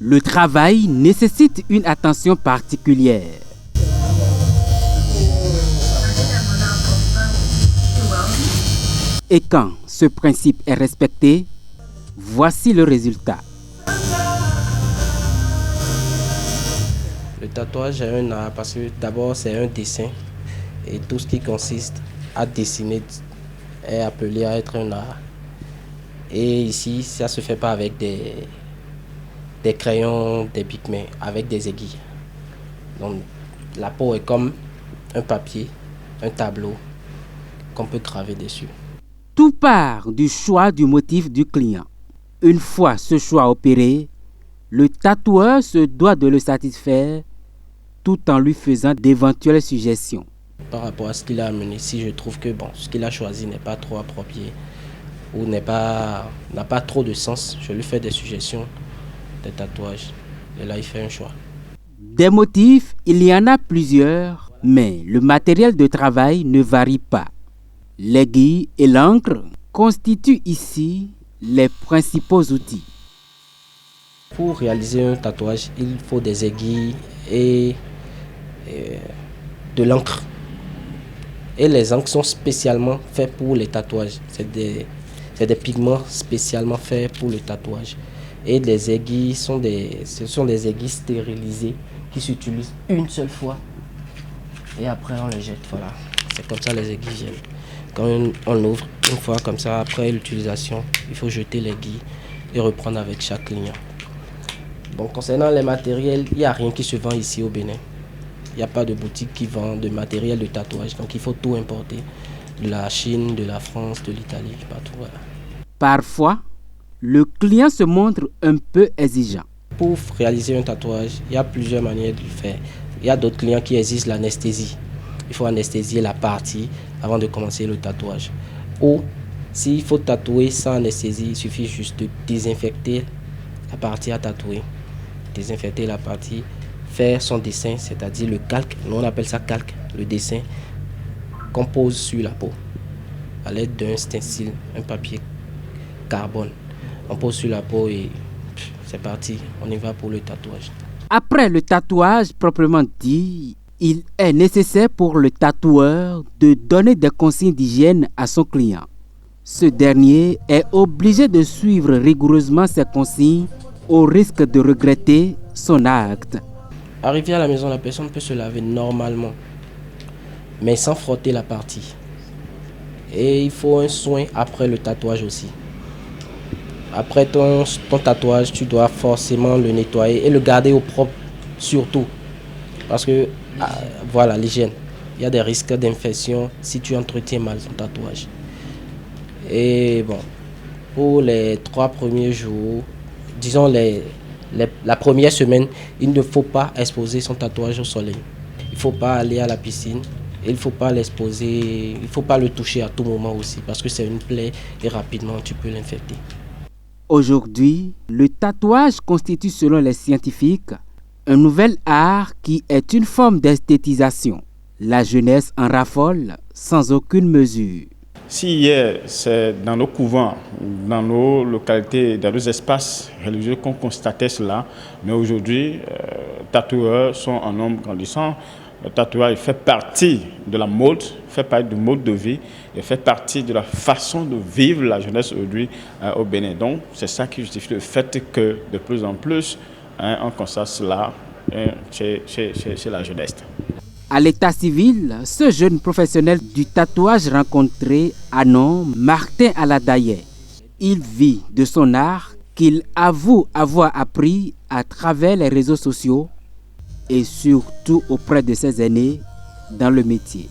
Le travail nécessite une attention particulière. Et quand ce principe est respecté, voici le résultat. Le tatouage est un art parce que d'abord c'est un dessin et tout ce qui consiste à dessiner est appelé à être un art. Et ici, ça ne se fait pas avec des crayons, des pigments, avec des aiguilles. Donc la peau est comme un papier, un tableau qu'on peut graver dessus. Tout part du choix du motif du client. Une fois ce choix opéré, le tatoueur se doit de le satisfaire tout en lui faisant d'éventuelles suggestions. Par rapport à ce qu'il a amené, si je trouve que ce qu'il a choisi n'est pas trop approprié ou n'a pas trop de sens, je lui fais des suggestions de tatouages. Et là, il fait un choix. Des motifs, il y en a plusieurs, mais le matériel de travail ne varie pas. L'aiguille et l'encre constituent ici les principaux outils. Pour réaliser un tatouage, il faut des aiguilles et de l'encre. Et les encres sont spécialement faits pour les tatouages. C'est des pigments spécialement faits pour le tatouage. Et les aiguilles ce sont des aiguilles stérilisées qui s'utilisent une seule fois. Et après on les jette. Voilà. C'est comme ça les aiguilles viennent. Quand on ouvre une fois comme ça, après l'utilisation, il faut jeter l'aiguille et reprendre avec chaque client. Bon, concernant les matériels, il n'y a rien qui se vend ici au Bénin. Il n'y a pas de boutique qui vend de matériel de tatouage. Donc il faut tout importer. De la Chine, de la France, de l'Italie, partout. Voilà. Parfois, le client se montre un peu exigeant. Pour réaliser un tatouage, il y a plusieurs manières de le faire. Il y a d'autres clients qui exigent l'anesthésie. Il faut anesthésier la partie avant de commencer le tatouage. Ou s'il faut tatouer sans anesthésie, il suffit juste de désinfecter la partie à tatouer. Désinfecter la partie, faire son dessin, c'est-à-dire le calque. Nous on appelle ça calque, le dessin qu'on pose sur la peau à l'aide d'un stencil, un papier carbone. On pose sur la peau et c'est parti, on y va pour le tatouage. Après le tatouage proprement dit, il est nécessaire pour le tatoueur de donner des consignes d'hygiène à son client. Ce dernier est obligé de suivre rigoureusement ces consignes au risque de regretter son acte. Arrivé à la maison, la personne peut se laver normalement, mais sans frotter la partie. Et il faut un soin après le tatouage aussi. Après ton tatouage, tu dois forcément le nettoyer et le garder au propre surtout. Parce que, voilà, l'hygiène. Il y a des risques d'infection si tu entretiens mal ton tatouage. Et bon, pour les 3 premiers jours, disons la première semaine, il ne faut pas exposer son tatouage au soleil. Il ne faut pas aller à la piscine. Il ne faut pas l'exposer, il ne faut pas le toucher à tout moment aussi parce que c'est une plaie et rapidement tu peux l'infecter. Aujourd'hui, le tatouage constitue selon les scientifiques un nouvel art qui est une forme d'esthétisation. La jeunesse en raffole sans aucune mesure. Si hier, c'est dans nos couvents, dans nos localités, dans nos espaces religieux qu'on constatait cela, mais aujourd'hui, tatoueurs sont en nombre grandissant. Le tatouage fait partie de la mode, fait partie du mode de vie et fait partie de la façon de vivre la jeunesse aujourd'hui au Bénin. Donc, c'est ça qui justifie le fait que de plus en plus, on constate cela chez la jeunesse. À l'état civil, ce jeune professionnel du tatouage rencontré a nom Martin Aladaye. Il vit de son art qu'il avoue avoir appris à travers les réseaux sociaux et surtout auprès de ses aînés dans le métier.